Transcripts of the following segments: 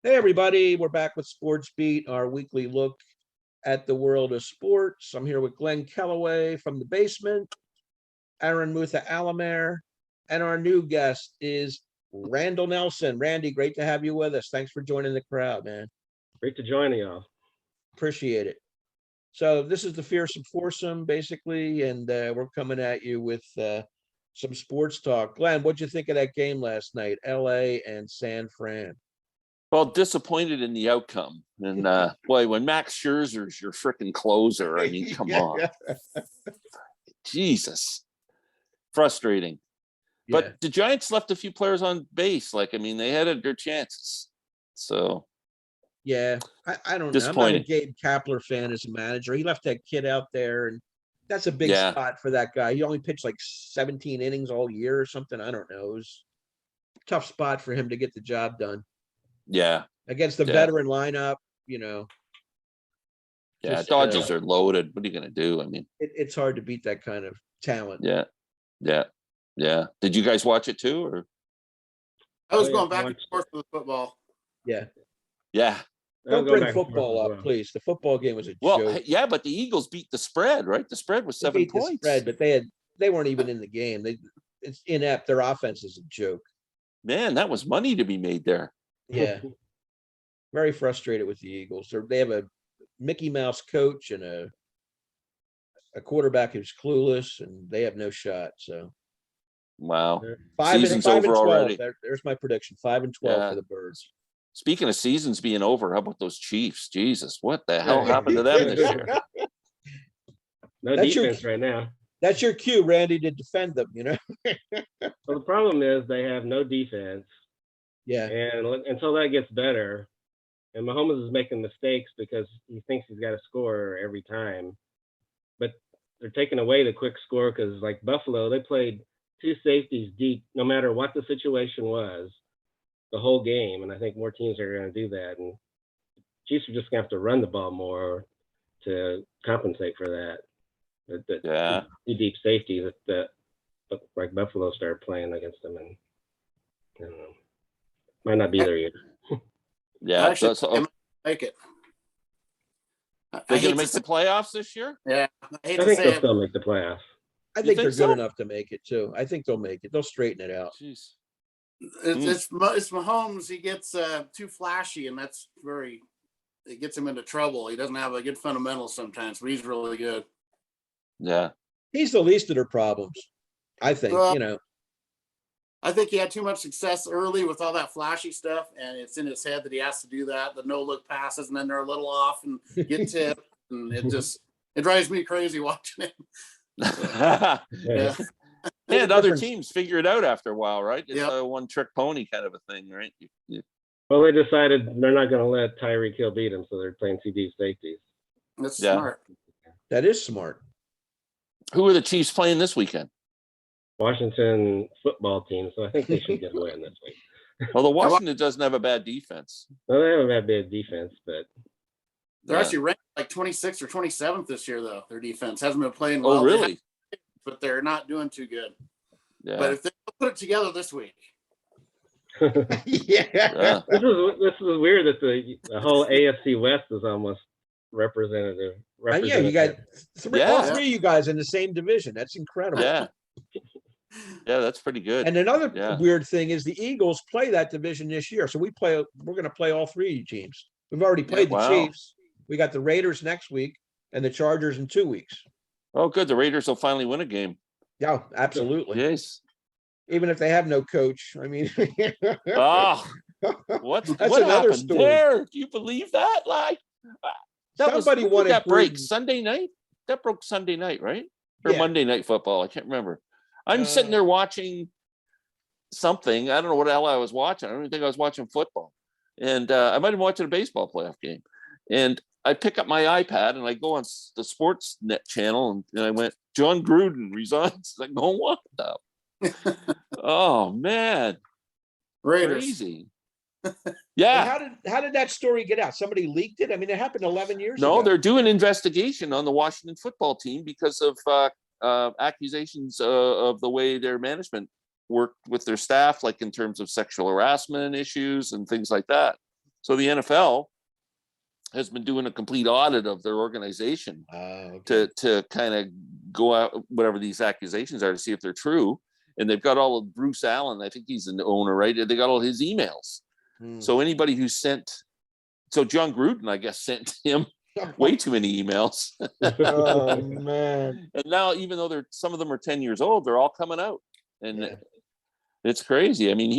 Hey, everybody. We're back with Sports Beat, our weekly look at the world of sports. I'm here with Glen Kellaway from the basement, Aaron Mutha Alamare, and our new guest is Randall Nelson. Randy, great to have you with us. Thanks for joining the crowd, man. Great to join y'all. Appreciate it. So this is the Fearsome Foursome, basically, and we're coming at you with some sports talk. Glenn, what'd you think of that game last night, L.A. and San Fran? Well, disappointed in the outcome. And boy, when Max Scherzer's your freaking closer, I mean, come on. Jesus. Frustrating. Yeah. But the Giants left a few players on base. Like, I mean, they had their chances. So. Yeah, I don't know. I'm not a Gabe Kapler fan as a manager. He left that kid out there, and that's a big spot for that guy. He only pitched like 17 innings all year or something. I don't know. It was a tough spot for him to get the job done. Yeah. Against the veteran lineup, you know. Yeah, just, Dodgers are loaded. What are you going to do? I mean, it's hard to beat that kind of talent. Yeah. Did you guys watch it too, or? I was going back and forth with the football. Yeah. Don't bring football up, please. The football game was a joke. Yeah, but the Eagles beat the spread, right? The spread was 7 points. The spread, but they weren't even in the game. It's inept. Their offense is a joke. Man, that was money to be made there. Yeah. Very frustrated with the Eagles. They have a Mickey Mouse coach and a quarterback who's clueless, and they have no shot. So, wow, 5-12 already. There's my prediction: 5-12 for the Birds. Speaking of seasons being over, how about those Chiefs? Jesus, what the hell happened to them this year? No defense right now. That's your cue, Randy, to defend them. You know. Well, the problem is they have no defense. Yeah. And until that gets better, and Mahomes is making mistakes because he thinks he's got to score every time, but they're taking away the quick score because, like Buffalo, they played two safeties deep, no matter what the situation was, the whole game. And I think more teams are going to do that. And Chiefs are just going to have to run the ball more to compensate for that. Two deep safety that like Buffalo started playing against them, and I don't know, might not be there yet. Yeah, make it. They're going to make the playoffs this year? Yeah, I think they'll still make the playoffs. I think they're good enough to make it too. I think they'll make it. They'll straighten it out. Jeez. It's Mahomes. He gets too flashy, and it gets him into trouble. He doesn't have a good fundamentals sometimes, but he's really good. Yeah. He's the least of their problems, I think, you know. I think he had too much success early with all that flashy stuff, and it's in his head that he has to do that, the no-look passes, and then they're a little off and get tipped, and it drives me crazy watching him. Yeah. And other teams figure it out after a while, right? It's a one-trick pony kind of a thing, right? Well, they decided they're not going to let Tyreek Hill beat him, so they're playing CD safeties. That's smart. That is smart. Who are the Chiefs playing this weekend? Washington football team, so I think they should get a win this week. Well, the Washington doesn't have a bad defense. No, they haven't had bad defense, but they're actually ranked like 26th or 27th this year, though. Their defense hasn't been playing well. Oh, really? But they're not doing too good. Yeah. But if they put it together this week. Yeah. This is weird that the whole AFC West is almost representative. Yeah, you got all three of you guys in the same division. That's incredible. Yeah. Yeah, that's pretty good. And another weird thing is the Eagles play that division this year. So we're going to play all three of you teams. We've already played the Chiefs. We got the Raiders next week and the Chargers in 2 weeks. Oh, good. The Raiders will finally win a game. Yeah, absolutely. Yes. Even if they have no coach. I mean, what another happened story. There? Do you believe that? Like, somebody wanted that break Sunday night. That broke Sunday night, right? Or Monday Night Football. I can't remember. I'm sitting there watching something. I don't know what the hell I was watching. I don't even think I was watching football. And I might have been watching a baseball playoff game. And I pick up my iPad and I go on the Sports Net channel and I went, John Gruden resigns. Like, no, what the? Oh, man. Raiders. Crazy. Yeah. How did that story get out? Somebody leaked it? I mean, it happened 11 years ago. No, they're doing investigation on the Washington football team because of accusations of the way their management worked with their staff, like in terms of sexual harassment issues and things like that. So the NFL has been doing a complete audit of their organization Okay. to kind of go out whatever these accusations are to see if they're true. And they've got all of Bruce Allen, I think he's an owner, right? They got all his emails. So anybody who so John Gruden, I guess, sent him way too many emails. Oh man. And now, even though some of them are 10 years old, they're all coming out. And it's crazy. I mean,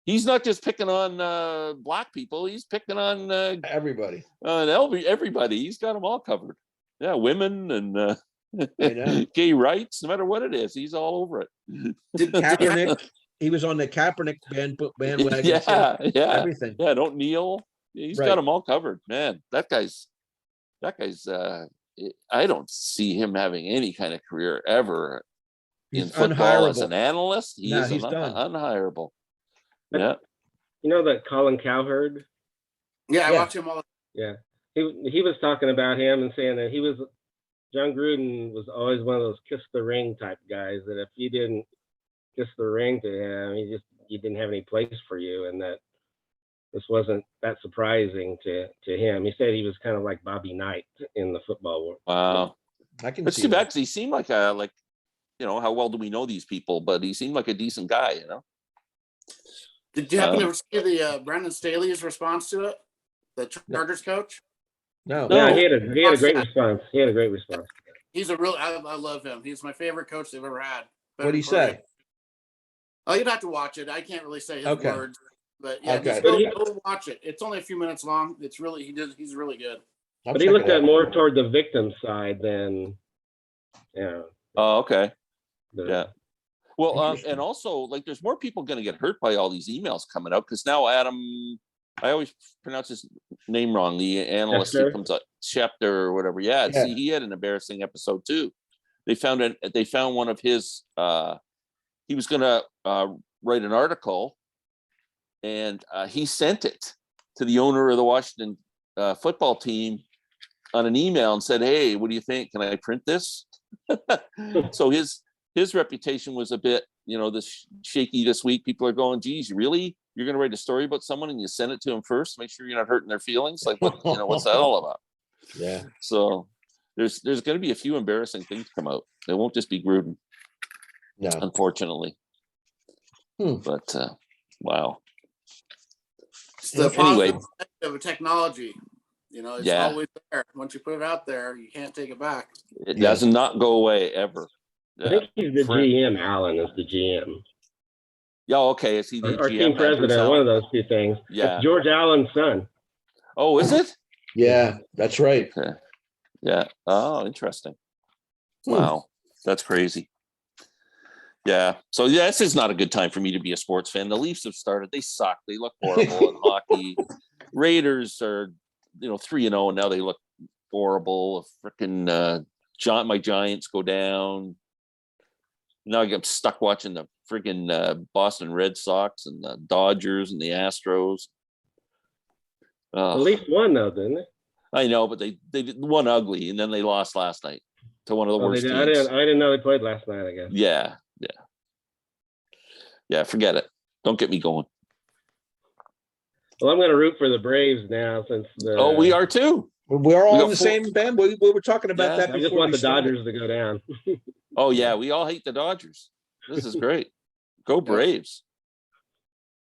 he's not just picking on black people. He's picking on Everybody. everybody. He's got them all covered. Yeah, women and I know. gay rights, no matter what it is, he's all over it. Did Kaepernick? He was on the Kaepernick bandwagon. Yeah, yeah, everything. yeah. Don't kneel. He's got them all covered, man. That guy's. I don't see him having any kind of career ever in football as an analyst. He's done. Unhireable. Yeah. You know that Colin Cowherd? Yeah, I watch him all. Yeah, he was talking about him and saying that John Gruden was always one of those kiss the ring type guys, that if you didn't kiss the ring to him, he didn't have any place for you, and that this wasn't that surprising to him. He said he was kind of like Bobby Knight in the football world. Wow. It's too bad because he seemed like how well do we know these people? But he seemed like a decent guy, you know. Did you happen to see the Brandon Staley's response to it? The Chargers coach? No. Yeah, he had a great response. He's I love him. He's my favorite coach they've ever had. What'd he say? Oh, you'd have to watch it. I can't really say his words, but yeah, Okay. just go watch it. It's only a few minutes long. It's really he's really good. But he looked at more toward the victim side than, Oh, okay. Yeah. Well, and also, like, there's more people going to get hurt by all these emails coming out because now I always pronounce his name wrong. The analyst who comes out, Chapter or whatever. Yeah. See, he had an embarrassing episode too. They found one of his. He was going to write an article, and he sent it to the owner of the Washington football team on an email and said, "Hey, what do you think? Can I print this?" So his reputation was a bit, this shaky this week. People are going, "Geez, really? You're going to write a story about someone and you send it to them first? Make sure you're not hurting their feelings. Like, what's that all about?" Yeah. So there's going to be a few embarrassing things come out. It won't just be Gruden. No, unfortunately. But wow. It's the positive of technology. It's always there. Once you put it out there, you can't take it back. It does not go away ever. I think he's the GM. Allen is the GM. Yeah, okay. Is he the or GM? team president? One of those two things. Yeah. It's George Allen's son. Oh, is it? Yeah, that's right. Okay. Yeah. Oh, interesting. Wow. That's crazy. Yeah. So this is not a good time for me to be a sports fan. The Leafs have started. They suck. They look horrible in hockey. Raiders are, 3-0, and now they look horrible. Freaking my Giants go down. Now I'm stuck watching the freaking Boston Red Sox and the Dodgers and the Astros. The Leafs won though, didn't they? I know, but they won ugly, and then they lost last night to one of the worst teams. I didn't know they played last night, I guess. Yeah. Forget it. Don't get me going. Well, I'm going to root for the Braves now since we are too. We're all in the same band. We were talking about that before. I just want the Dodgers to go down. Oh yeah, we all hate the Dodgers. This is great. Go Braves.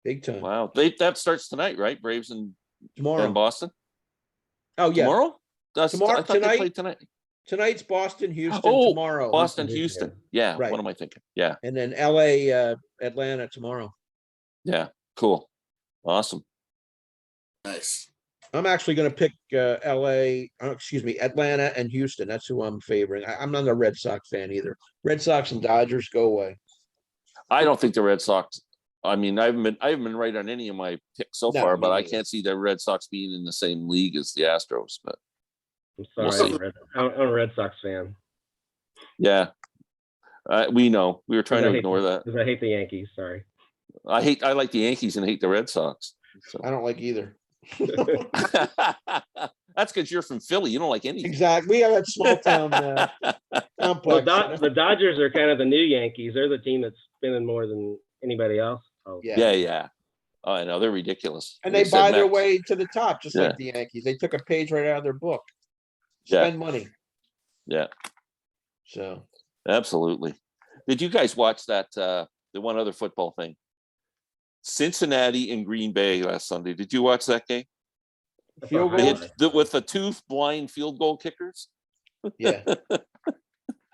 Big time. Wow. That starts tonight, right? Braves and tomorrow in Boston. Oh yeah. Tomorrow? Tomorrow tonight. Tonight's Boston, Houston. Tomorrow. Boston, Houston. Yeah. Right. What am I thinking? Yeah. And then LA, Atlanta tomorrow. Yeah. Cool. Awesome. Nice. I'm actually going to pick Atlanta and Houston. That's who I'm favoring. I'm not a Red Sox fan either. Red Sox and Dodgers, go away. I don't think the Red Sox. I mean, I haven't been right on any of my picks so far, but I can't see the Red Sox being in the same league as the Astros. But I'm sorry, I'm a Red Sox fan. Yeah, we know. We were trying to ignore that because I hate the Yankees. Sorry, I like the Yankees and hate the Red Sox. So. I don't like either. That's because you're from Philly. You don't like anything. Exactly. We have that small town complex. Well, the Dodgers are kind of the new Yankees. They're the team that's spending more than anybody else. Yeah. Oh, I know they're ridiculous. And they said buy their Max- way to the top, just Yeah. like the Yankees. They took a page right out of their book. Yeah. Spend money. Yeah, So absolutely. Did you guys watch that? The one other football thing, Cincinnati and Green Bay last Sunday. Did you watch that game? field They goals. had with the two blind field goal kickers. Yeah.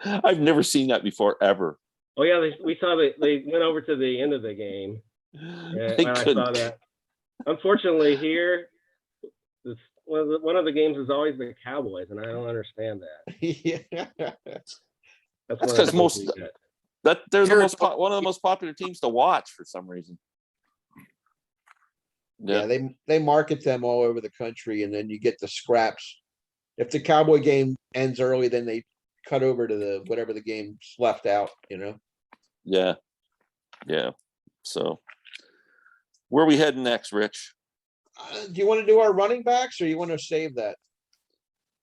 I've never seen that before ever. Oh yeah, we saw that they went over to the end of the game. They I couldn't- saw that. Unfortunately, here, one of the games is always the Cowboys, and I don't understand that. Yeah. That's That's one of 'cause the most- things we got. That they're Sure. one of the most popular teams to watch for some reason. Yeah, they market them all over the country, and then you get the scraps. If the Cowboy game ends early, then they cut over to the whatever the game's left out. Yeah. So, where are we heading next, Rich? Do you want to do our running backs, or you want to save that?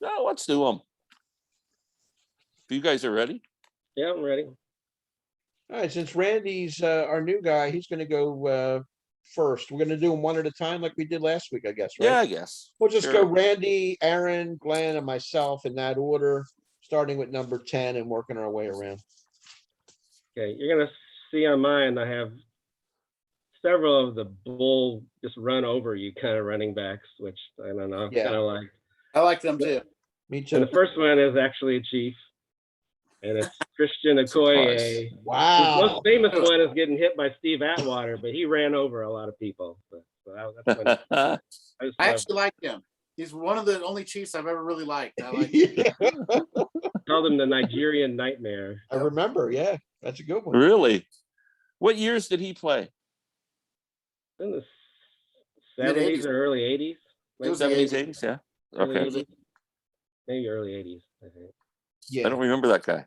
No, let's do them. If you guys are ready. Yeah, I'm ready. All right, since Randy's our new guy, he's going to go first. We're going to do them one at a time, like we did last week, I guess. Right? Yeah, I guess. We'll just Sure. go Randy, Aaron, Glenn, and myself in that order, starting with number 10 and working our way around. Okay, you're gonna see on mine. I have several of the bull just run over you kind of running backs, which I don't know. Yeah. Kind of like. I like them too. Me And too. the first one is actually a Chief, and it's Christian Nikoi. His Wow. most famous one is getting hit by Steve Atwater, but he ran over a lot of people. So that's when I just I love- actually like him. He's one of the only Chiefs I've ever really liked. I like Yeah, called him the Nigerian Nightmare. I remember. Yeah, that's a good one. Really? What years did he play? In the Mid-eighties. 70s or early 80s. It was the 70s, 80s. 80s, yeah. Early Okay. 80s. Maybe early 80s, I think. I Yeah, don't remember that guy.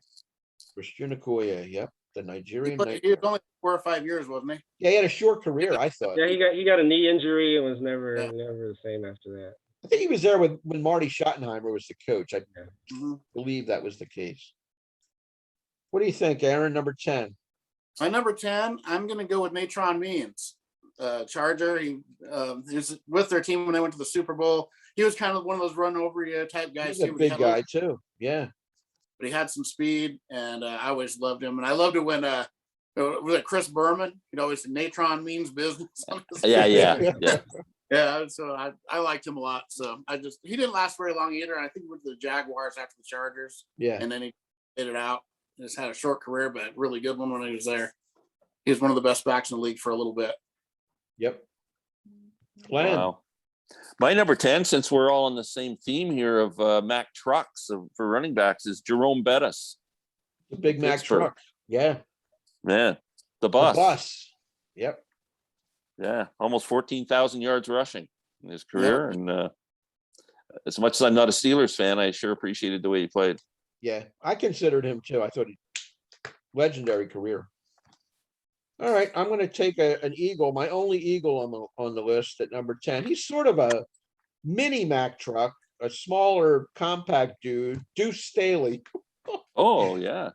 Christian Okoye. Yep, the He Nigerian. was only 4 or 5 years, wasn't he? Yeah, he had a short career, I thought. Yeah, he got a knee injury and was never Yeah. the same after that. I think he was there when Marty Schottenheimer was the coach. I Mhm. believe that was the case. What do you think, Aaron? Number 10. My number 10, I'm going to go with Natron Means, Charger. He was with their team when they went to the Super Bowl. He was kind of one of those run over you type guys. He's a too, but big he had a little- guy too. Yeah. But he had some speed, and I always loved him. And I loved it when was it Chris Berman? He'd always say Natron Means business. Yeah. Yeah, so I liked him a lot. So he didn't last very long either. And I think he went to the Jaguars after the Chargers, Yeah. and then he hit it out. Just had a short career, but a really good one when he was there. He was one of the best backs in the league for a little bit. Yep. Glenn. Wow. My number 10, since we're all on the same theme here of Mack trucks for running backs, is Jerome Bettis. The Big Mac Pittsburgh. truck. Yeah. Man, the The bus. bus. Yep. Yeah, almost 14,000 yards rushing in his career. And as much as I'm not a Steelers fan, I sure appreciated the way he played. Yeah. I considered him too. I thought legendary career. All right. I'm going to take an Eagle, my only Eagle on the list at number 10. He's sort of a mini Mack truck, a smaller, compact dude, Deuce Staley. Oh, yeah.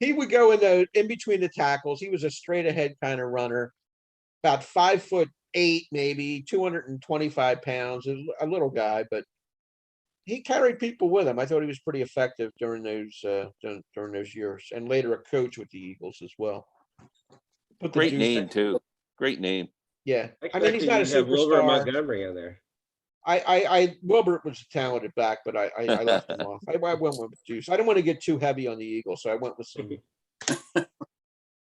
He would go in between the tackles. He was a straight ahead kind of runner, about 5'8", maybe 225 pounds, a little guy, but he carried people with him. I thought he was pretty effective during those years, and later a coach with the Eagles as well. Put the Great Deuce- name, too. Great name. Yeah, I mean, he's not a expected you to have Wilbur superstar. Montgomery in there. Wilbert was a talented back, but I left him off. I went with Deuce. I didn't want to get too heavy on the Eagles, so I went with some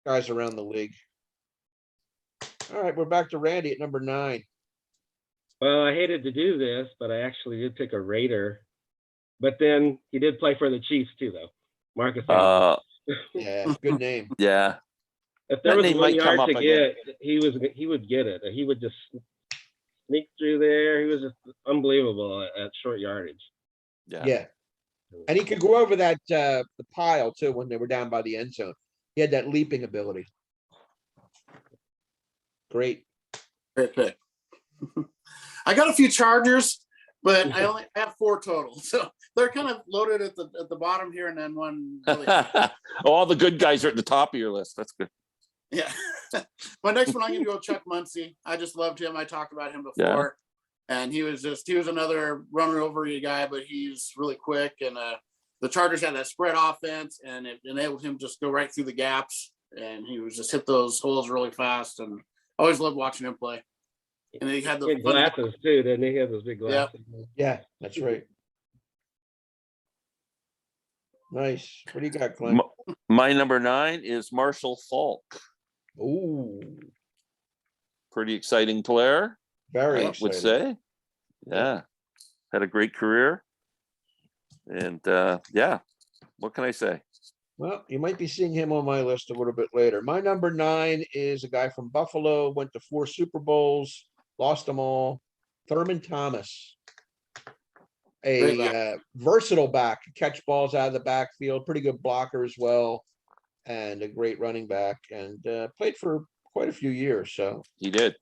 guys around the league. All right, we're back to Randy at number 9. Well, I hated to do this, but I actually did pick a Raider. But then he did play for the Chiefs too, though. Marcus Allen. Yeah, good name. Yeah. If there that was name 1 might come yard up to again. get, he would get it. He would just sneak through there. He was just unbelievable at short yardage. Yeah, and he could go over that the pile too when they were down by the end zone. He had that leaping ability. Great. Great pick. I got a few Chargers, but I only have 4 total. So they're kind of loaded at the bottom here, and then one. Really, All the good guys are at the top of your list. That's good. yeah. My next one, I'm going to go Chuck Muncie. I just loved him. I talked about him before. And he was another runner over guy, but he's really quick. And the Chargers had that spread offense, and it enabled him just go right through the gaps. And he was just hit those holes really fast. And I always loved watching him play. And he had the big glasses too, didn't he? He had those big glasses. Yeah, that's right. Nice. What do you got, Glenn? My number 9 is Marshall Falk. Ooh, Pretty exciting player, very I exciting. would say. Yeah. Had a great career. And what can I say? Well, you might be seeing him on my list a little bit later. My number 9 is a guy from Buffalo, went to 4 Super Bowls, lost them all. Thurman Thomas, a versatile back, catch balls out of the backfield, pretty good blocker as well, and a great running back, and played for quite a few years. So He did.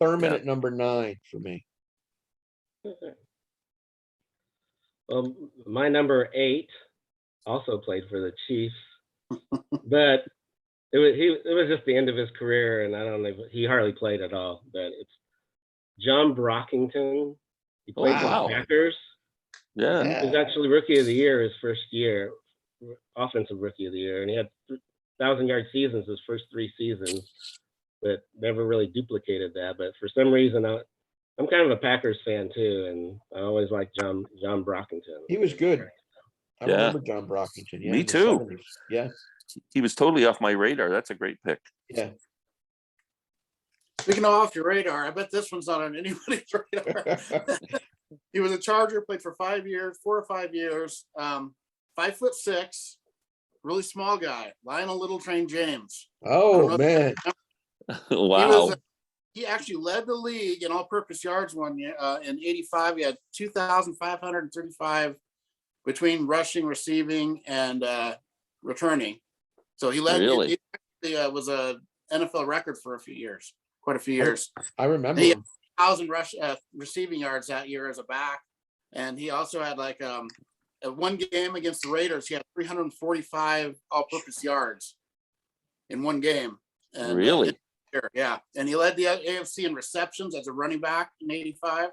Thurman at number 9 for me. My number 8 also played for the Chiefs, but it was just the end of his career, and I don't know, he hardly played at all. But it's John Brockington. He played for the Packers. Yeah. He was actually Rookie of the Year his first year, Offensive Rookie of the Year, and he had 1,000-yard seasons his first 3 seasons, but never really duplicated that. But for some reason, I'm kind of a Packers fan too, and I always liked John Brockington. He was good. I remember John Brockington. Yeah, Me in the too. 70s. Yeah. He was totally off my radar. That's a great pick. Yeah. Speaking of off your radar, I bet this one's not on anybody's radar. He was a Charger, played for 4 or 5 years. 5'6", really small guy. Lionel Little Train James. Oh man. Wow. He actually led the league in all-purpose yards one year. In '85, he had 2,535 between rushing, receiving, and returning. So he led. Really? He was a NFL record for quite a few years. I remember He him. had 1,000 receiving yards that year as a back, and he also had one game against the Raiders. He had 345 all-purpose yards in one game. And, Really? Yeah, and he led the AFC in receptions as a running back in '85.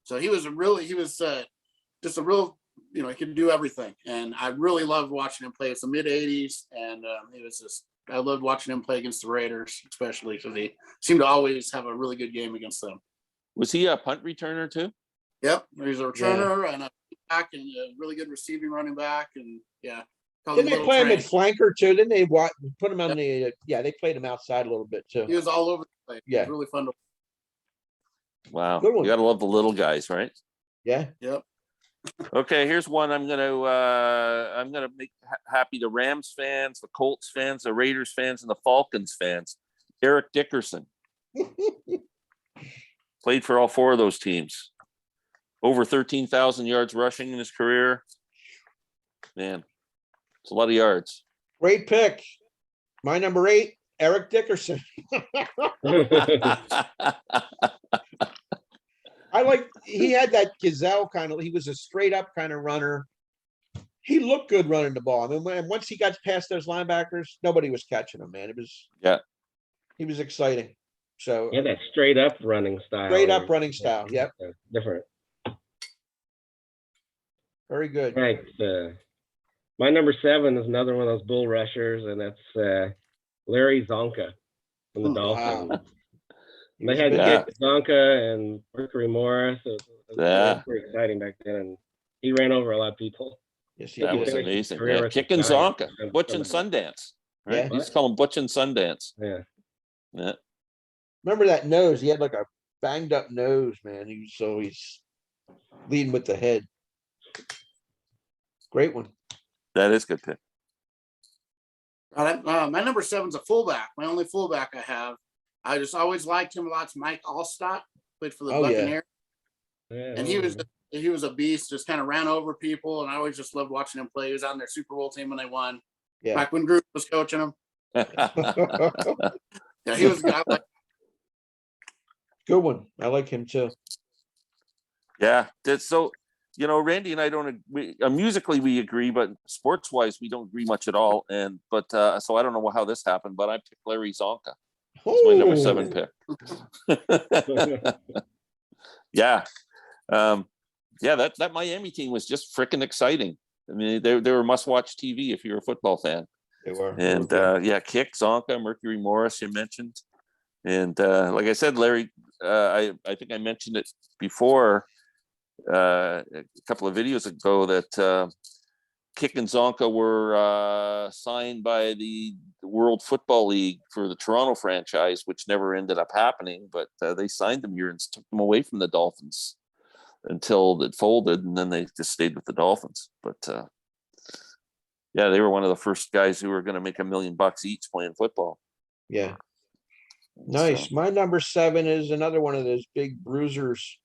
So he was just a real, he could do everything, and I really loved watching him play. It's the mid '80s, and I loved watching him play against the Raiders, especially because he seemed to always have a really good game against them. Was he a punt returner too? Yep, he's a returner and a back and a really good receiving running back, and Didn't they play him at flanker too? Didn't they put him on the? Yeah, they played him outside a little bit too. He was all over the place. Yeah, it was really fun to. Wow, Good one. you gotta love the little guys, right? Yeah. Yep. Okay, here's one I'm gonna make happy the Rams fans, the Colts fans, the Raiders fans, and the Falcons fans. Eric Dickerson played for all 4 of those teams. Over 13,000 yards rushing in his career. Man, it's a lot of yards. Great pick. My number 8, Eric Dickerson. He had that gazelle he was a straight up kind of runner. He looked good running the ball. I mean, once he got past those linebackers, nobody was catching him, man. He was exciting. So yeah, that straight up running style. Yep. Different. Very good. Right. My number 7 is another one of those bull rushers, and that's Larry Zonka from the Dolphins. Wow. They had Zonka and Mercury Morris. It was pretty exciting back then, and he ran over a lot of people. Yes, that was amazing. Yeah. Kicking Zonka, Butch and Sundance. Right? Yeah. You just call him Butch and Sundance. Yeah. Remember that nose? He had like a banged up nose, man. He's leading with the head. Great one. That is good pick. My number 7 is a fullback. My only fullback I have. I just always liked him a lot. It's Mike Alstot, played for the Buccaneers. Yeah, and he was a beast, just kind of ran over people, and I always just loved watching him play. He was on their Super Bowl team when they won. Yeah. Back when Group was coaching him. Yeah, he was a guy like. Good one. I like him too. Yeah. So, Randy and I don't agree. Musically, we agree, but sports-wise, we don't agree much at all. So I don't know how this happened, but I picked Larry Zonka. It's my number 7 Oh, pick. Yeah. That Miami team was just freaking exciting. I mean, they were must-watch TV if you're a football fan. They were. And Kick, Zonka, Mercury Morris, you mentioned. And like I said, Larry, I think I mentioned it before a couple of videos ago that Kick and Zonka were signed by the World Football League for the Toronto franchise, which never ended up happening. But they signed them here and took them away from the Dolphins until it folded, and then they just stayed with the Dolphins. But they were one of the first guys who were going to make $1 million each playing football. Yeah. Nice. So, My number 7 is another one of those big bruisers,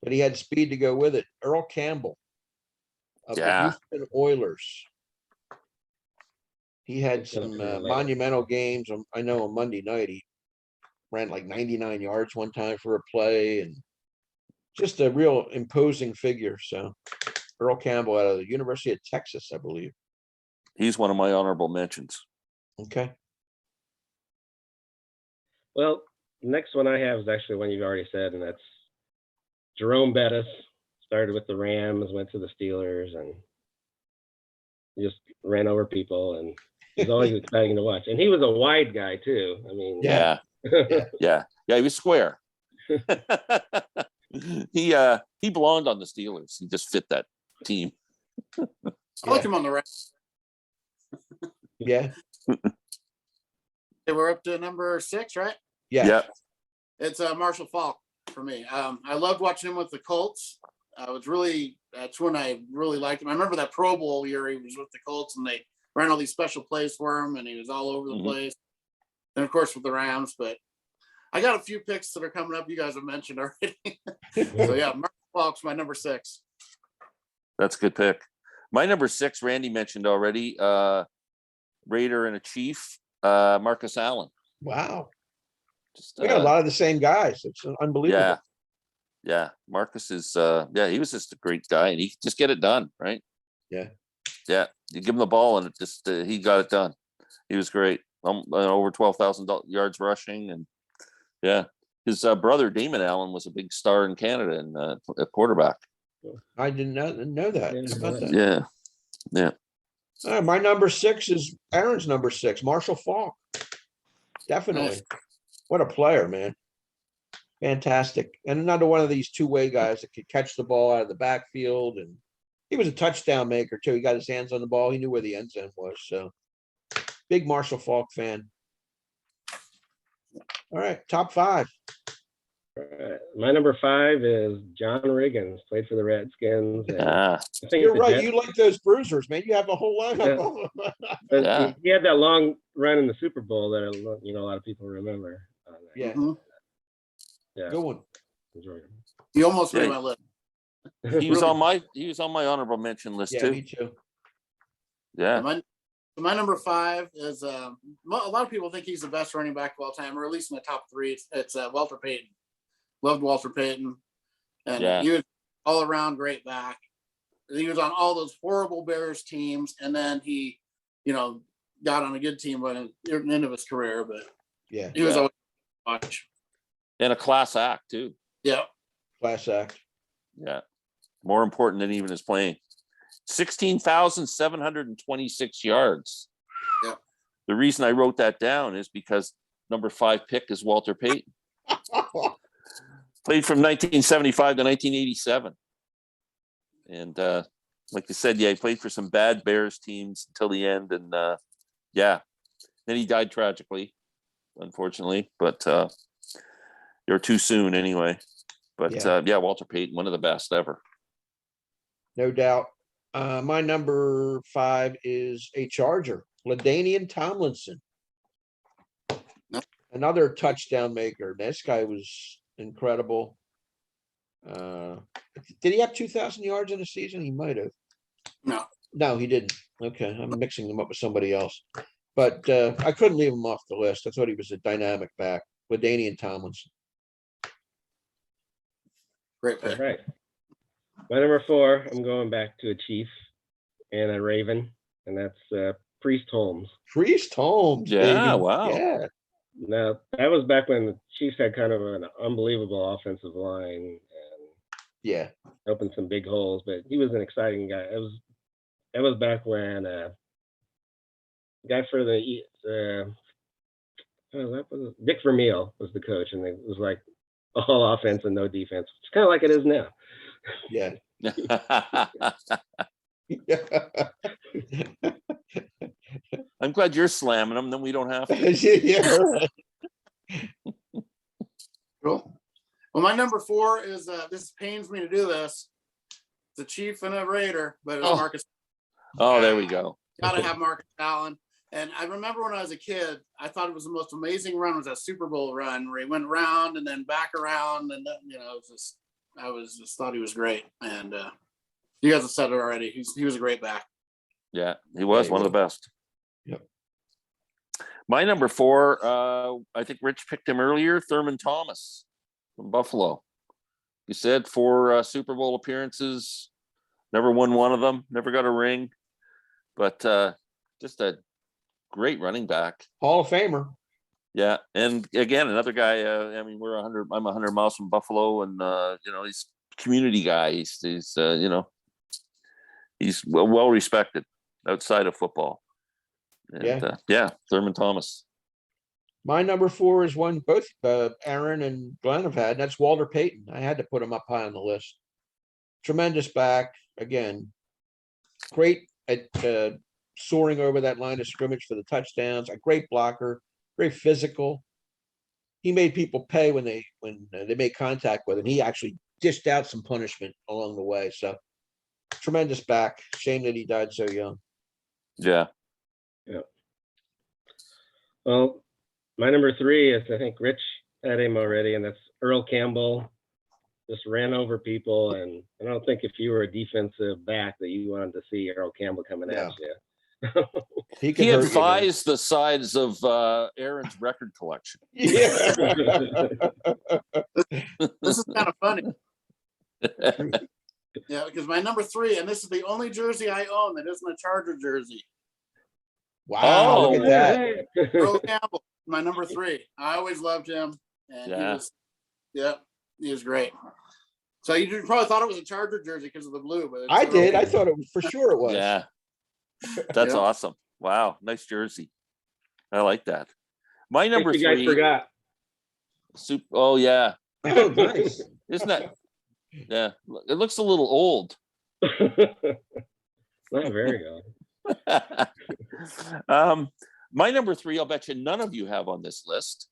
but he had speed to go with it. Earl Campbell of the Houston Oilers. He had some monumental games. I know on Monday night he ran like 99 yards one time for a play, and just a real imposing figure. So Earl Campbell out of the University of Texas, I believe. he's one of my honorable mentions. Okay. Well, the next one I have is actually one you've already said, and that's Jerome Bettis. Started with the Rams, went to the Steelers, and just ran over people, and it was always exciting to watch. And he was a wide guy too. I mean, Yeah. Yeah, he was square. He belonged on the Steelers. He just fit that team. I like him on the right. Yeah. Okay, we're up to number 6, right? Yeah. Yeah. It's Marshall Falk for me. I loved watching him with the Colts. That's when I really liked him. I remember that Pro Bowl year he was with the Colts, and they ran all these special plays for him, and he was all over the place. And of course with the Rams, but I got a few picks that are coming up. You guys have mentioned already. So yeah, Marshall Falk's my number 6. That's a good pick. My number 6, Randy mentioned already. Raider and a Chief, Marcus Allen. Wow. Just, We got a lot of the same guys. It's unbelievable. Yeah. Marcus is he was just a great guy, and he could just get it done, right? Yeah. Yeah. You give him the ball and it just he got it done. He was great. Over 12,000 yards rushing, and his brother Damon Allen was a big star in Canada and a quarterback. I did not know that. Yeah, How about that? Yeah. My number 6 is Aaron's number 6, Marshall Falk. Definitely. Nice. What a player, man. Fantastic. And another one of these two-way guys that could catch the ball out of the backfield. And he was a touchdown maker, too. He got his hands on the ball. He knew where the end zone was. So big Marshall Falk fan. All right, top 5. All right. My number 5 is John Riggins, played for the Redskins. And I think You're the right. Jets- You like those bruisers, man. You have a whole lineup. but Yeah. he had that long run in the Super Bowl that a lot of people remember. Yeah, Mhm. Yeah. good one. Enjoyed it. He almost made Yeah. my list. He was on my honorable mention list Yeah, too. me too. Yeah. My number 5 is a lot of people think he's the best running back of all time, or at least in the top 3. It's Walter Payton. Loved Walter Payton, and he was all around great back. He was on all those horrible Bears teams, and then he, got on a good team by the end of his career. But Yeah, he was always watch. And a class act too. Yeah, class act. Yeah. More important than even his playing. 16,726 yards. Yeah. The reason I wrote that down is because number 5 pick is Walter Payton. Played from 1975 to 1987. And like you said, he played for some bad Bears teams until the end. And then he died tragically, unfortunately. But you're too soon anyway. But Walter Payton, one of the best ever. No doubt. My number 5 is a Charger, LaDainian Tomlinson. Another touchdown maker. This guy was incredible. Did he have 2,000 yards in a season? He might have. No, he didn't. Okay, I'm mixing them up with somebody else. But I couldn't leave him off the list. I thought he was a dynamic back. LaDainian Tomlinson. great All pick. right. My number 4, I'm going back to a Chief and a Raven, and that's Priest Holmes. Priest Holmes. Yeah, baby. wow. Yeah. No, that was back when the Chiefs had kind of an unbelievable offensive line and Yeah. opened some big holes. But he was an exciting guy. That was back when guy for the Dick Vermeil was the coach, and it was like all offense and no defense. It's kind of like it is now. Yeah. I'm glad you're slamming them, then we don't have to. Yeah. Right. Cool. Well, my number 4 is this pains me to do this. It's a Chief and a Raider, but it's Marcus. Oh, there we go. Gotta have Marcus Allen. And I remember when I was a kid, I thought it was the most amazing run was that Super Bowl run where he went round and then back around, and then, you know, I just thought he was great. And you guys have said it already. He was a great back. Yeah, he was one of the best. Yep. My number 4, I think Rich picked him earlier, Thurman Thomas from Buffalo. You said 4 Super Bowl appearances, never won one of them, never got a ring, but just a great running back. Hall of Famer. Yeah, and again, another guy. I mean, I'm 100 miles from Buffalo, and you know, he's a community guy. He's you know, he's well respected outside of football. And, yeah, Thurman Thomas. My number 4 is one both Aaron and Glenn have had. And that's Walter Payton. I had to put him up high on the list. Tremendous back. Again, great at soaring over that line of scrimmage for the touchdowns. A great blocker. Very physical. He made people pay when they made contact with him. He actually dished out some punishment along the way. So tremendous back. Shame that he died so young. Yeah. Yeah. Well, my number 3 is, I think Rich had him already, and that's Earl Campbell. Just ran over people, and I don't think if you were a defensive back that you wanted to see Earl Campbell coming at you. He He had hurt you, man. thighs the size of Aaron's record collection. Yeah. This is kind of funny. Yeah, because my number 3, and this is the only jersey I own that isn't a Charger jersey. Wow, Oh, look at that. Earl Campbell, my number 3. I always loved him, and he was great. So you probably thought it was a Charger jersey because of the blue, but I did. I thought it was for sure it was. Yeah, that's Yeah. awesome. Wow, nice jersey. I like that. My number You guys 3. forgot. Oh yeah, Oh, nice. isn't that? Yeah, it looks a little old. Not very good. My number 3, I'll bet you none of you have on this list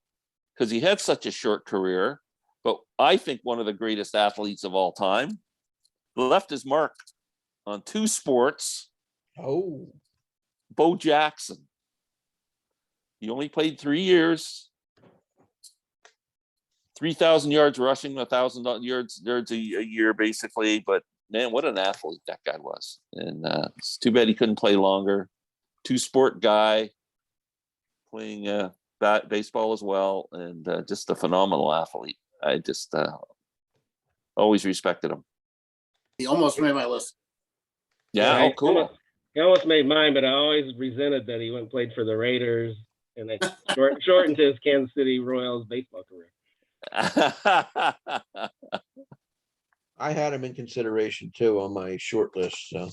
because he had such a short career, but I think one of the greatest athletes of all time. Left his mark on 2 sports. Oh, Bo Jackson. He only played 3 years. 3,000 yards rushing, 1,000 yards a year, basically. But man, what an athlete that guy was! And it's too bad he couldn't play longer. 2-sport guy, playing baseball as well, and just a phenomenal athlete. I just always respected him. He almost made my list. Yeah, oh, cool. He almost made mine, but I always resented that he went and played for the Raiders, and they shortened his Kansas City Royals baseball career. I had him in consideration too on my short list. So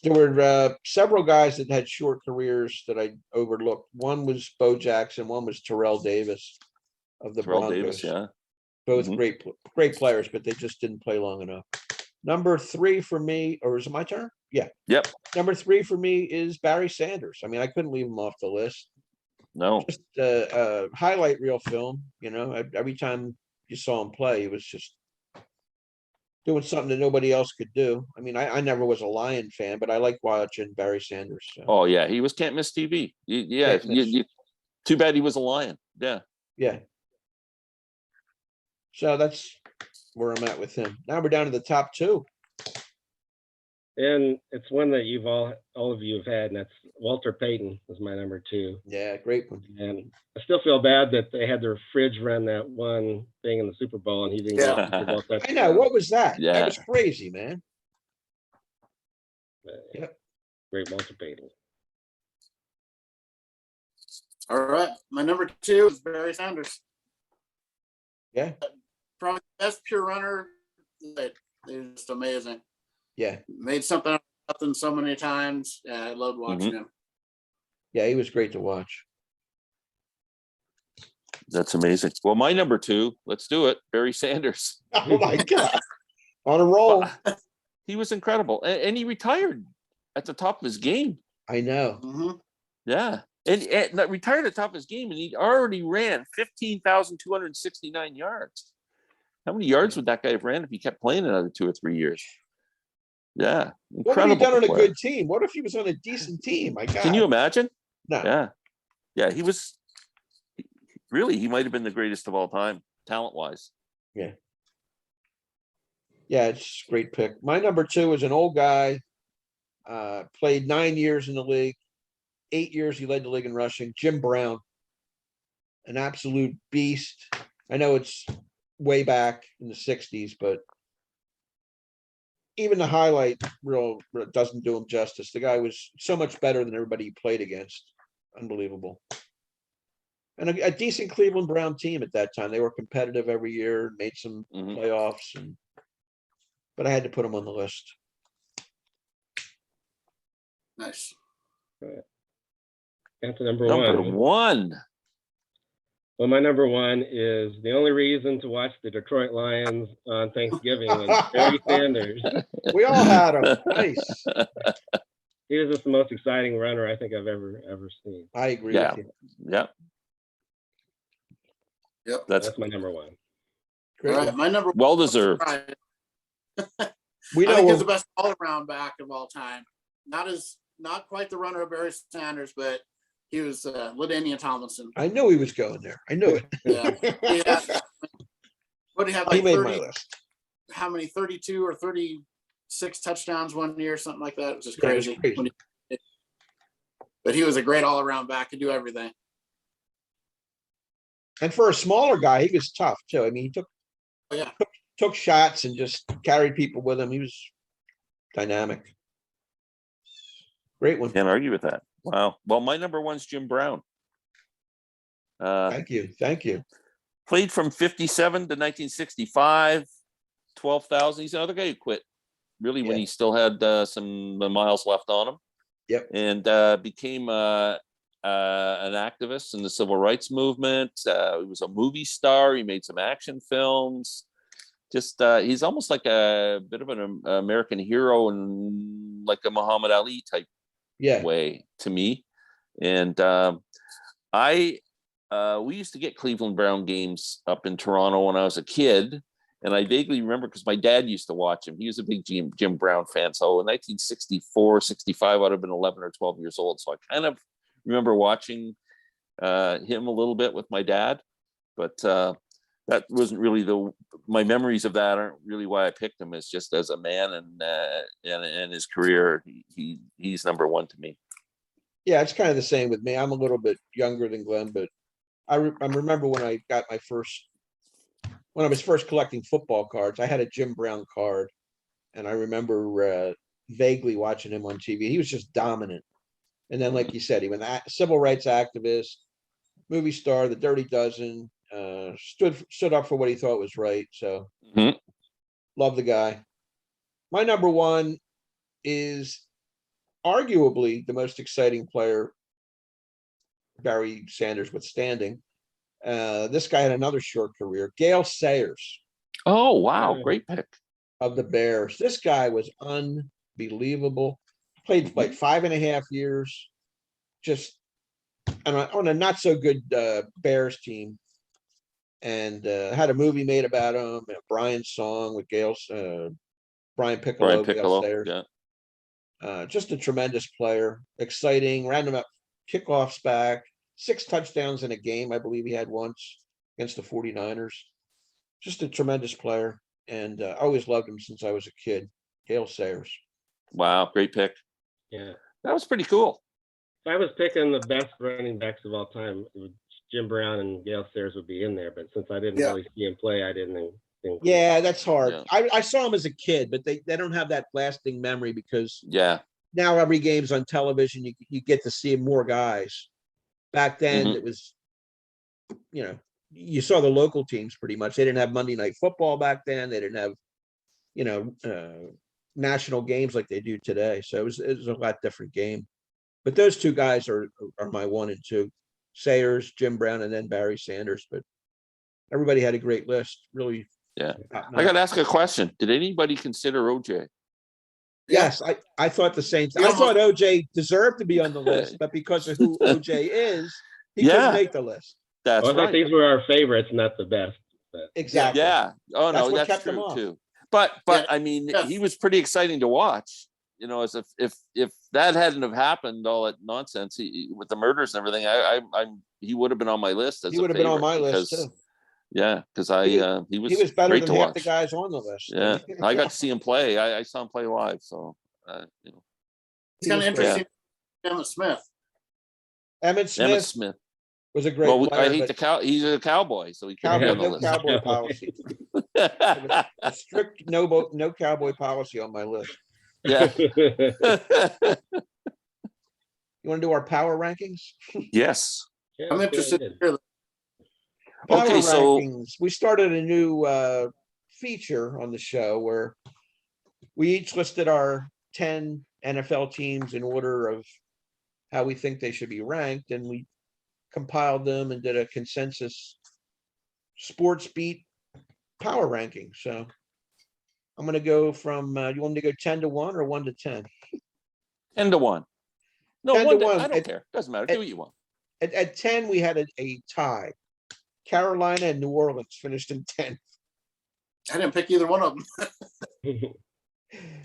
there were several guys that had short careers that I overlooked. One was Bo Jackson. One was Terrell Davis of the Terrell Broncos. Davis, yeah. Both Mhm. great players, but they just didn't play long enough. Number 3 for me, or is it my turn? Yeah. Yep. Number 3 for me is Barry Sanders. I mean, I couldn't leave him off the list. No. Just highlight reel film, you know, every time you saw him play, he was just doing something that nobody else could do. I mean, I never was a Lion fan, but I like watching Barry Sanders. So. Oh yeah, he was can't miss TV. Can't miss. Too bad he was a Lion. Yeah. Yeah. So that's where I'm at with him. Now we're down to the top 2. And it's one that you've all of you have had, and that's Walter Payton was my number 2. Yeah, great one. And I still feel bad that they had their fridge run that one thing in the Super Bowl, and he didn't get a Super Bowl I touchdown. know. What was that? Yeah. That was crazy, man. But, Yep. Great Walter Payton. All right. My number 2 is Barry Sanders. Yeah. Probably the best pure runner. They're just amazing. Yeah. Made something out of nothing so many times. Yeah, I loved watching him. Yeah, he was great to watch. That's amazing. Well, my number 2, let's do it. Barry Sanders. Oh my God. On a roll. Well, he was incredible. And he retired at the top of his game. I know. Mm-hmm. Yeah. And retired at the top of his game, and he already ran 15,269 yards. How many yards would that guy have ran if he kept playing another 2 or 3 years? Yeah. What would he Incredible done on a player. good team? What if he was on a decent team? My God. Can you imagine? No. Yeah. Yeah, he was really, he might have been the greatest of all time, talent-wise. Yeah. Yeah, it's a great pick. My number 2 is an old guy. Played 9 years in the league. 8 years he led the league in rushing. Jim Brown, an absolute beast. I know it's way back in the 60s, but even the highlight reel doesn't do him justice. The guy was so much better than everybody he played against. Unbelievable. And a decent Cleveland Brown team at that time. They were competitive every year, made some playoffs, but I had to put him on the list. Nice. That's number Number one. 1. Well, my number 1 is the only reason to watch the Detroit Lions on Thanksgiving was Barry Sanders. We all had him. Nice. He was just the most exciting runner I think I've ever seen. I agree Yeah. with you. Yeah. Yep. That's my number 1. Great. All right. My number Well deserved. We I know think he's we're- the best all-around back of all time. Not quite the runner of Barry Sanders, but he was LaDainian Tomlinson. I knew he was going there. I knew it. Yeah. What do you have? He Like made 30, my list. how many? 32 or 36 touchdowns one year, something like that. It was just Yeah, it was crazy. crazy. But he was a great all-around back. Could do everything. And for a smaller guy, he was tough too. I mean, he Oh, yeah. took shots and just carried people with him. He was dynamic. Great one. Can't argue with that. Wow. Well, my number 1's Jim Brown. Thank you. Thank you. Played from 57 to 1965, 12,000. He's another guy who quit really when Yeah. he still had some miles left on him. Yep. And became an activist in the civil rights movement. He was a movie star. He made some action films. Just he's almost like a bit of an American hero and like a Muhammad Ali type Yeah. way to me. And we used to get Cleveland Brown games up in Toronto when I was a kid. And I vaguely remember because my dad used to watch him. He was a big Jim Brown fan. So in 1964, 65, I'd have been 11 or 12 years old. So I kind of remember watching him a little bit with my dad. But that wasn't really my memories of that aren't really why I picked him. It's just as a man and his career, he's number 1 to me. Yeah, it's kind of the same with me. I'm a little bit younger than Glenn, but I remember when I got when I was first collecting football cards, I had a Jim Brown card, and I remember vaguely watching him on TV. He was just dominant. And then, like you said, he was a civil rights activist, movie star, the Dirty Dozen, stood up for what he thought was right. So love the guy. My number 1 is arguably the most exciting player, Barry Sanders withstanding. This guy had another short career, Gale Sayers Oh, wow. Great pick. of the Bears. This guy was unbelievable. Played like 5.5 years, just on a not so good Bears team, and had a movie made about him. Brian's song with Brian Piccolo. Gale Sayers. Yeah. Just a tremendous player, exciting, random up kickoffs back, 6 touchdowns in a game. I believe he had once against the 49ers. Just a tremendous player. And I always loved him since I was a kid. Gale Sayers. Wow. Great pick. Yeah. That was pretty cool. If I was picking the best running backs of all time, Jim Brown and Gale Sayers would be in there. But since I didn't really see him play, I didn't think. Yeah, that's hard. Yeah. I saw him as a kid, but they don't have that lasting memory because Yeah. now every game's on television. You get to see more guys. Back then, Mhm. it was, you know, you saw the local teams pretty much. They didn't have Monday Night Football back then. They didn't have, national games like they do today. So it was a lot different game. But those two guys are my one and two. Sayers, Jim Brown, and then Barry Sanders. But everybody had a great list. Really. Yeah. top I got notch. to ask a question. Did anybody consider OJ? Yes, I thought the same thing. We I thought almost- OJ deserved to be on the list, but because of who OJ is, he Yeah. couldn't make the list. That's Well, I thought right. these were our favorites, not the best. But Exactly. Yeah. Oh That's no, what that's kept them true off. too. But Yeah. I mean, Yes. he was pretty exciting to watch. You know, as if that hadn't have happened, all that nonsense with the murders and everything, he would have been on my list as He a would have been on my favorite list because- too. Yeah, because He was better great than to half watch. the guys on the list. Yeah, I got to see him play. I saw him play live, so you know. It's kind of was great. interesting. Emmett Smith. Emmett Smith Emmett Smith. was a great Well, player. I hate but he's a Cowboy, so he can't be on the no list. cowboy policy. A strict no cowboy policy on my list. Yeah. You want to do our power rankings? Yes. Yeah, I'm let's go interested. ahead. To hear Power Okay, so- rankings. We started a new feature on the show where we each listed our 10 NFL teams in order of how we think they should be ranked, and we compiled them and did a consensus sports beat power ranking. So I'm going to go from, you want me to go 10 to 1 or 1 to 10? 10 to 1. No, 10 to 1 to 1. I don't care. Doesn't matter. Do what you want. At 10, we had a tie. Carolina and New Orleans finished in 10. I didn't pick either one of them.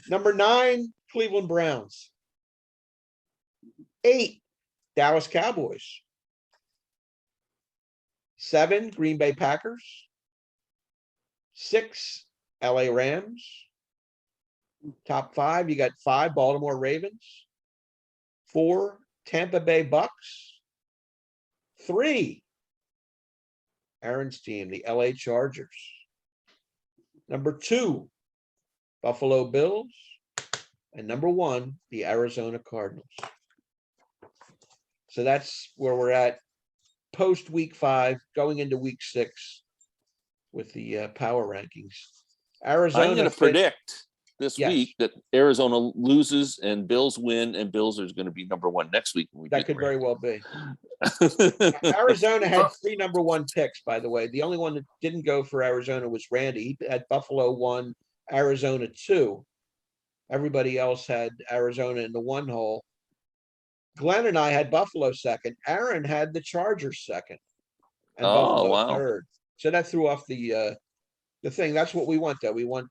Number 9, Cleveland Browns. 8, Dallas Cowboys. 7, Green Bay Packers. 6, LA Rams. Top 5, you got 5, Baltimore Ravens. 4, Tampa Bay Bucks. 3, Aaron's team, the LA Chargers. Number 2, Buffalo Bills. And number 1, the Arizona Cardinals. So that's where we're at post week 5, going into week 6 with the power rankings. Arizona. I'm going to fit- predict this Yes. week that Arizona loses and Bills win, and Bills are going to be number 1 next week. When we That do could very well be. the Arizona had 3 number 1 picks, by the way. The only one that didn't go for Arizona was Randy. He had Buffalo 1, Arizona 2. Everybody else had Arizona in the 1 hole. Glenn and I had Buffalo 2nd. Aaron had the Chargers 2nd. And Oh, Buffalo wow. 3rd. So that threw off the thing. That's what we want, though. We want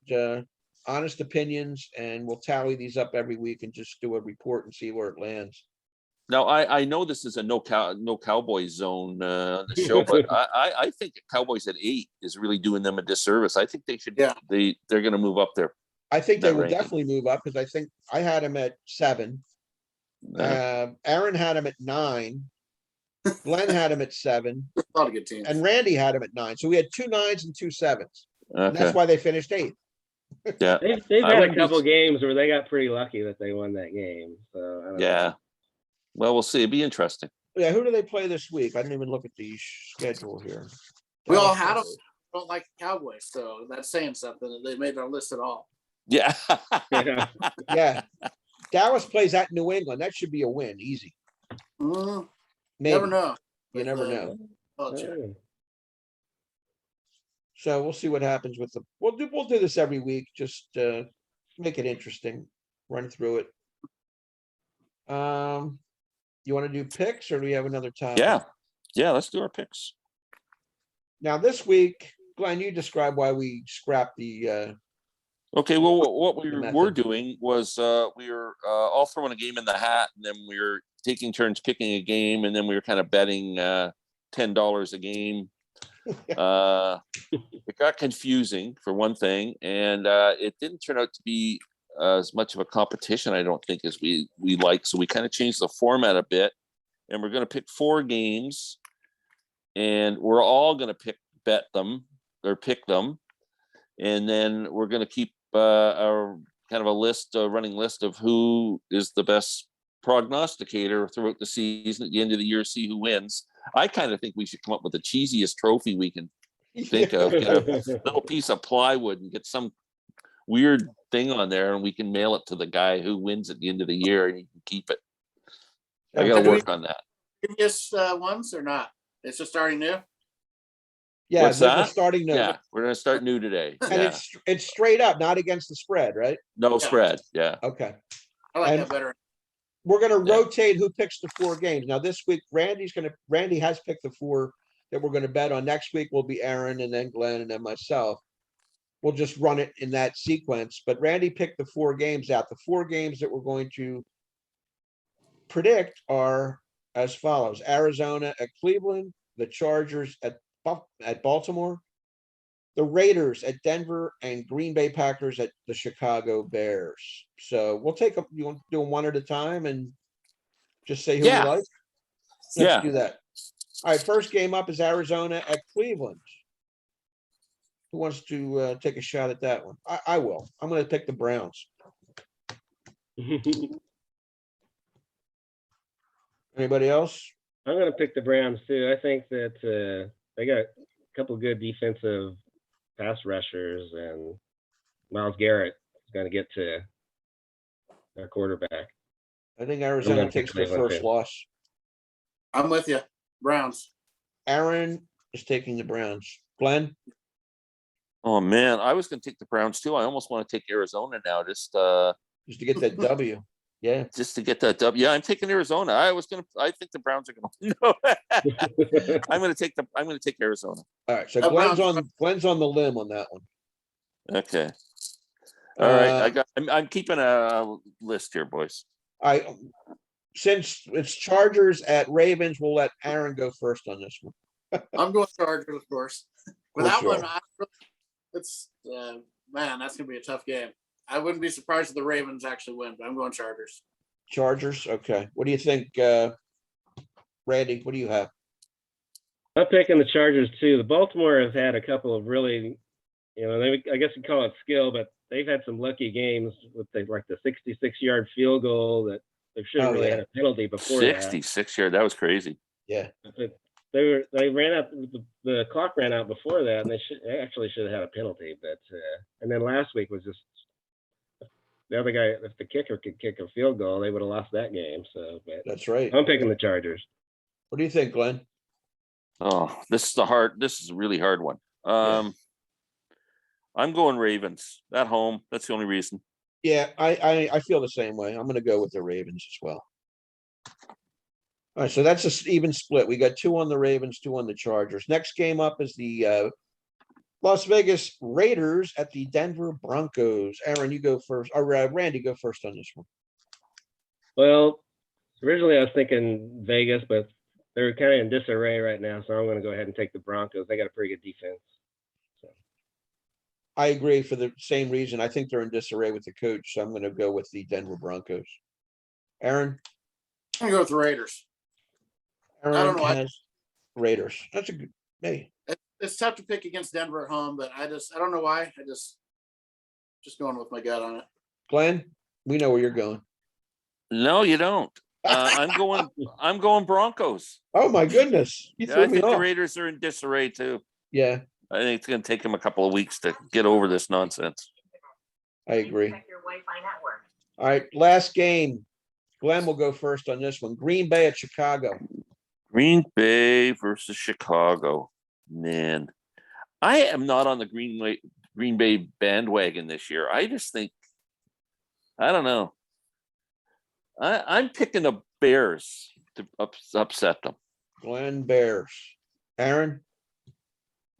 honest opinions, and we'll tally these up every week and just do a report and see where it lands. Now, I know this is a no Cowboys zone on the show, but I think Cowboys at 8 is really doing them a disservice. I think they should. Yeah. They're going to move up there. I think they That will ranking. definitely move up because I think I had him at 7. Aaron had him at 9. Glenn had him at 7. A lot of good teams. And Randy had him at 9. So we had 2 9s and 2 7s. And Okay. that's why they finished 8th. Yeah. They've I had a wouldn't be- couple games where they got pretty lucky that they won that game. So I don't know. Yeah. Well, we'll see. It'd be interesting. Yeah, who do they play this week? I didn't even look at the schedule here. We all had them. Don't like the Cowboys, so that's saying something that they made our list at all. Yeah. Yeah. Yeah. Dallas plays at New England. That should be a win. Easy. Mm, Maybe. never know. You never know. Oh, check. So we'll see what happens with the. We'll do this every week. Just make it interesting. Run through it. You want to do picks, or do we have another topic? Yeah. Yeah. Let's do our picks. Now this week, Glenn, you describe why we scrapped the. Okay. Well, what we The method. were doing was we were all throwing a game in the hat, and then we were taking turns picking a game, and then we were kind of betting $10 a game. It got confusing for one thing, and it didn't turn out to be as much of a competition, I don't think, as we like. So we kind of changed the format a bit, and we're going to pick 4 games, and we're all going to pick them, and then we're going to keep our kind of a list, a running list of who is the best prognosticator throughout the season at the end of the year, see who wins. I kind of think we should come up with the cheesiest trophy we can think of. Get a little piece of plywood and get some weird thing on there, and we can mail it to the guy who wins at the end of the year, and he can keep it. I got to work on that. Previous ones or not? It's just starting new. Yeah, What's they're that? just starting new. Yeah, we're gonna start new today. And Yeah, it's straight up, not against the spread, right? no spread. Yeah. Okay. I like And- that better. We're gonna Yeah. rotate who picks the 4 games. Now this week, Randy has picked the 4 that we're gonna bet on. Next week will be Aaron and then Glenn and then myself. We'll just run it in that sequence, but Randy picked the 4 games out. The 4 games that we're going to predict are as follows: Arizona at Cleveland, the Chargers at Baltimore, the Raiders at Denver, and Green Bay Packers at the Chicago Bears. So we'll take them. You want to do them one at a time and just say who Yeah. you like? Let's Yeah. do that. All right, first game up is Arizona at Cleveland. Who wants to take a shot at that one? I will. I'm going to pick the Browns. Anybody else? I'm going to pick the Browns too. I think that they got a couple good defensive pass rushers, and Myles Garrett is going to get to their quarterback. I think Arizona gonna takes pick their Cleveland first too. loss. I'm with you. Browns. Aaron is taking the Browns. Glenn? Oh man, I was gonna take the Browns too. I almost want to take Arizona now, just Just to get that W. Yeah. to get that W. Yeah, I'm taking Arizona. I think the Browns are gonna no. I'm gonna take Arizona. All right. So The Glenn's on the limb on that one. Okay. All right. Uh, I'm keeping a list here, boys. Since it's Chargers at Ravens, we'll let Aaron go first on this one. I'm going Chargers, of course. But Of that course one, it's man, that's gonna be a tough game. I wouldn't be surprised if the Ravens actually win, but I'm going Chargers. Chargers. Okay. What do you think, Randy? What do you have? I'm picking the Chargers too. The Baltimore has had a couple of really, I guess you call it skill, but they've had some lucky games with the 66-yard field goal that they should have Oh, really yeah. had a penalty before 66 yard. That was crazy. Yeah. that. They ran out, the clock ran out before that, and they actually should have had a penalty. But and then last week was just the other guy. If the kicker could kick a field goal, they would have lost that game. So, but That's right. I'm picking the Chargers. What do you think, Glenn? Oh, this is a really hard one. I'm going Ravens at home. That's the only reason. Yeah, I feel the same way. I'm going to go with the Ravens as well. All right, so that's an even split. We got 2 on the Ravens, 2 on the Chargers. Next game up is the Las Vegas Raiders at the Denver Broncos. Aaron, you go first, or Randy, go first on this one. Well, originally I was thinking Vegas, but they're kind of in disarray right now, so I'm going to go ahead and take the Broncos. They got a pretty good defense. I agree for the same reason. I think they're in disarray with the coach, so I'm going to go with the Denver Broncos. Aaron? I'm gonna go with the Raiders. Aaron don't know. has Raiders. That's a good, hey, It's tough to pick against Denver at home, but I don't know why. I just going with my gut on it. Glenn, we know where you're going. No, you don't. I'm going Broncos. Oh my goodness. You Yeah, threw I me think the off. Raiders are in disarray too. Yeah, I think it's going to take them a couple of weeks to get over this nonsense. I agree. All right, last game. Glenn will go first on this one. Green Bay at Chicago. Green Bay versus Chicago. Man, I am not on the Green Bay bandwagon this year. I just think, I don't know. I'm picking the Bears to upset them. Glenn, Bears. Aaron?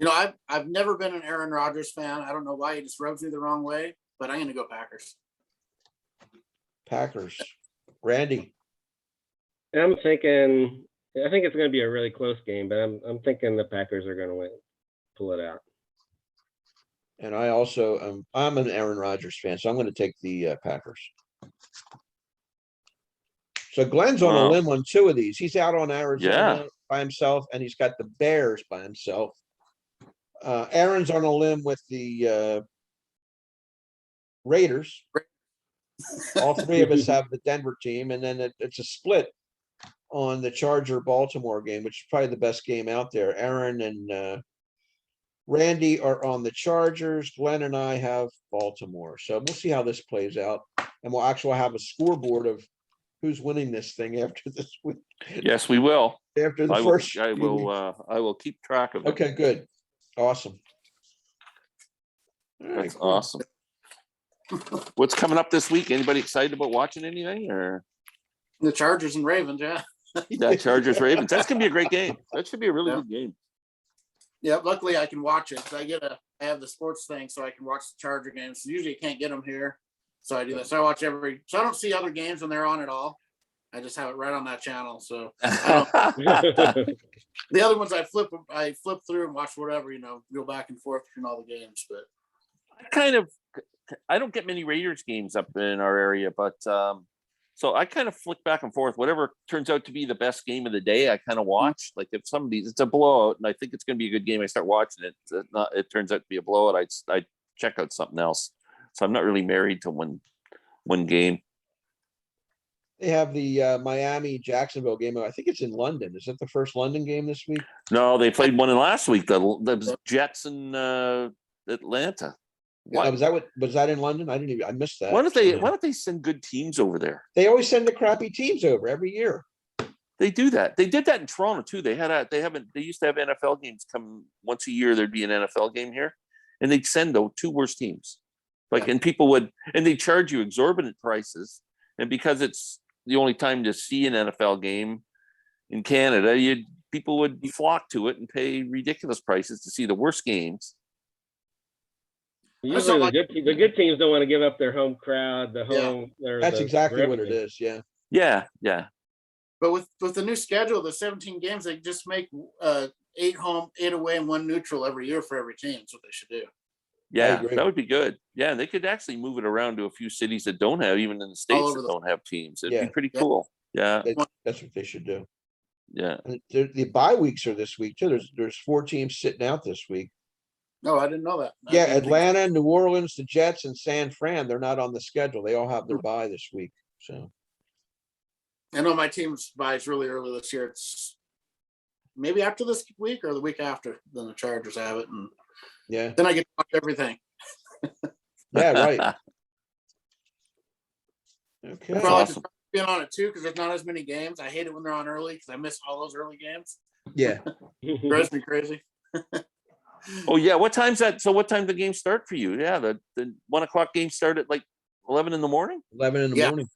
I've never been an Aaron Rodgers fan. I don't know why. He just rubs me the wrong way, but I'm gonna go Packers. Packers. Randy? And I think it's going to be a really close game, but I'm thinking the Packers are going to pull it out. And I also I'm an Aaron Rodgers fan, so I'm going to take the Packers. So Glenn's on a limb on 2 of these. He's out on Arizona by himself, and he's got the Bears by himself. Aaron's on a limb with the Raiders. All three of us have the Denver team, and then it's a split on the Charger Baltimore game, which is probably the best game out there. Aaron and Randy are on the Chargers. Glenn and I have Baltimore. So we'll see how this plays out. And we'll actually have a scoreboard of who's winning this thing after this week. Yes, we will. After the I first. will keep track of it. Okay, good. Awesome. All right, That's cool. awesome. What's coming up this week? Anybody excited about watching anything? Or The Chargers and Ravens, yeah. yeah, Chargers Ravens. That's gonna be a great game. That should be a really good game. Yeah, luckily I can watch it. I have the sports thing, so I can watch the Charger games. Usually I can't get them here, so I do that. So I watch so I don't see other games when they're on at all. I just have it right on that channel. So the other ones I flip through and watch whatever, go back and forth between all the games. But I don't get many Raiders games up in our area, but so I kind of flick back and forth. Whatever turns out to be the best game of the day, I kind of watch. Like if it's a blowout and I think it's going to be a good game, I start watching it. It turns out to be a blowout, I check out something else. So I'm not really married to one game. They have the Miami Jacksonville game. I think it's in London. Is that the first London game this week? No, they played one in last week. The Jets and Atlanta. Was that in London? I missed that. Why don't they send good teams over there? They always send the crappy teams over every year. They do that. They did that in Toronto too. They used to have NFL games come once a year. There'd be an NFL game here, and they'd send the two worst teams. And they charge you exorbitant prices. And because it's the only time to see an NFL game in Canada, people would flock to it and pay ridiculous prices to see the worst games. Usually the good teams don't want to give up their home crowd, That's exactly what it is. Yeah. Yeah. But with the new schedule, the 17 games, they just make 8 home, 8 away, and 1 neutral every year for every team. That's what they should do. Yeah, that would be good. Yeah, they could actually move it around to a few cities that don't have, even in the States that don't have teams. It'd be pretty cool. Yeah. That's what they should do. Yeah. And the bye weeks are this week too. There's 4 teams sitting out this week. No, I didn't know that. Yeah, Atlanta, New Orleans, the Jets, and San Fran, they're not on the schedule. They all have their bye this week. So I know my team's bye is really early this year. It's maybe after this week or the week after. Then the Chargers have it, and then I get to watch everything. Yeah, right. Okay. That's awesome. Being on it too, because there's not as many games. I hate it when they're on early because I miss all those early games. Yeah, drives me crazy. Oh yeah, what time's that? So what time the game start for you? Yeah, the 1 o'clock game start at like 11 in the morning. 11 in the morning.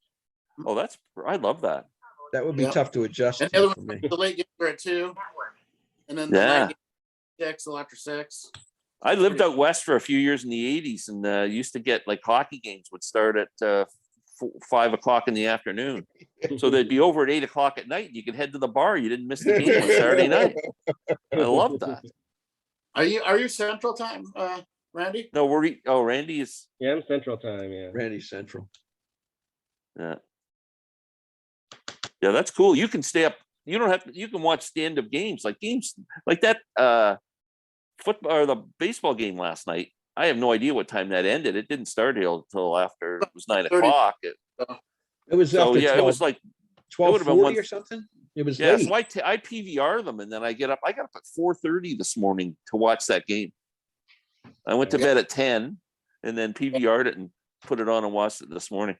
Oh, I love that. That would be tough to adjust. And the other one, the late games are at 2, and then the night games are 6 till after 6. I lived out west for a few years in the 80s, and used to get like hockey games would start at 5 o'clock in the afternoon. So they'd be over at 8 o'clock at night. And you could head to the bar. You didn't miss the game on Saturday night. I love that. Are you Central Time, Randy? No, Randy is. Yeah, I'm Central Time. Yeah, Randy's Central. Yeah, that's cool. You can stay up. You don't have to. You can watch the end of games like that. Football or the baseball game last night. I have no idea what time that ended. It didn't start until after it was 9 o'clock. It was it was like 12:40 or something. It was late. So I PVR them, and then I got up at 4:30 this morning to watch that game. I went to bed at 10, and then PVR'd it and put it on and watched it this morning.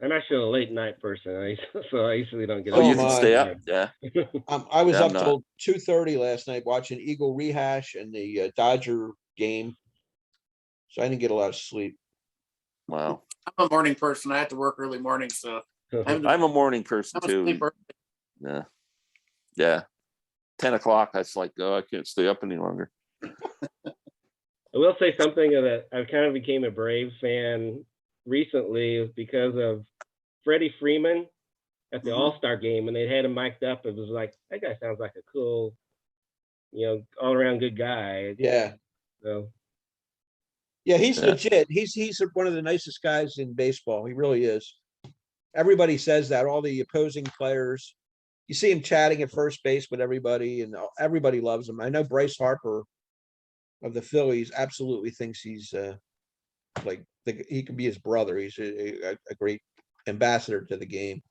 I'm actually a late night person, so I usually don't get. Oh, you can stay up, yeah. I was up till 2:30 last night watching Eagle rehash and the Dodger game, so I didn't get a lot of sleep. Wow. I'm a morning person. I have to work early morning, so I'm a morning person too. Yeah. 10 o'clock. That's like, I can't stay up any longer. I will say something that I kind of became a Braves fan recently because of Freddie Freeman at the All-Star game, and they had him mic'd up. It was like, that guy sounds like a cool, all around good guy. Yeah. So. Yeah, he's legit. He's one of the nicest guys in baseball. He really is. Everybody says that. All the opposing players, you see him chatting at first base with everybody, and everybody loves him. I know Bryce Harper of the Phillies absolutely thinks he's like think he could be his brother. He's a great ambassador to the game.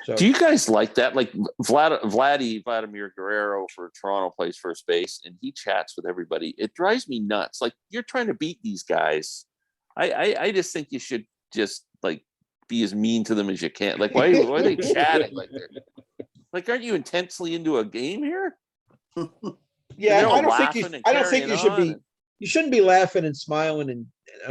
So Do you guys like that? Like Vladimir Guerrero for Toronto plays first base, and he chats with everybody. It drives me nuts. Like, you're trying to beat these guys. I just think you should just like be as mean to them as you can. Like, why are they chatting like that? Like, aren't you intensely into a game here? yeah, they're all I don't think laughing and I don't think carrying you should on be. and- You shouldn't be laughing and smiling and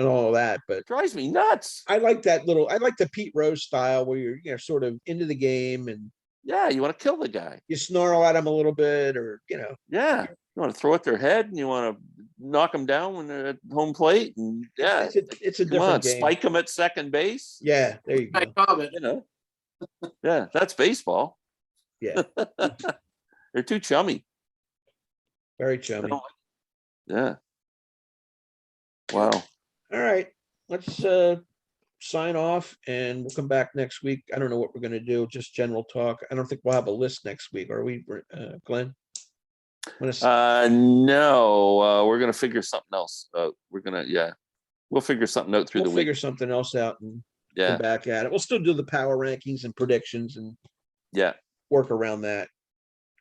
all of that. But It drives me nuts. I like that little. I like the Pete Rose style where you're sort of into the game and Yeah, you want to kill the guy. you snarl at him a little bit, or Yeah, you want to throw at their head and you want to knock them down when they're at home plate. And yeah, it's a come on, different game. spike them at second base. Yeah, there you I go. comment. You know, yeah, that's baseball. Yeah, They're too chummy. very I chummy. don't Yeah. Wow. All right, let's sign off and we'll come back next week. I don't know what we're gonna do, just general talk. I don't think we'll have a list next week, are we, Glenn? No, we're gonna figure something else. We'll figure something out through We'll the figure week. something else out and Yeah, come back at it. We'll still do the power rankings and predictions and yeah. work around that.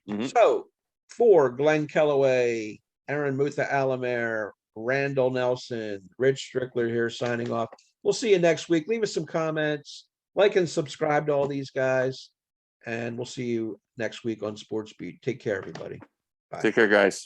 Mhm. So for Glen Kellaway, Aaron Mutha Alamare, Randall Nelson, Rich Strickler here signing off. We'll see you next week. Leave us some comments, like and subscribe to all these guys, and we'll see you next week on Sports Beat. Take care, everybody. Bye. Take care, guys.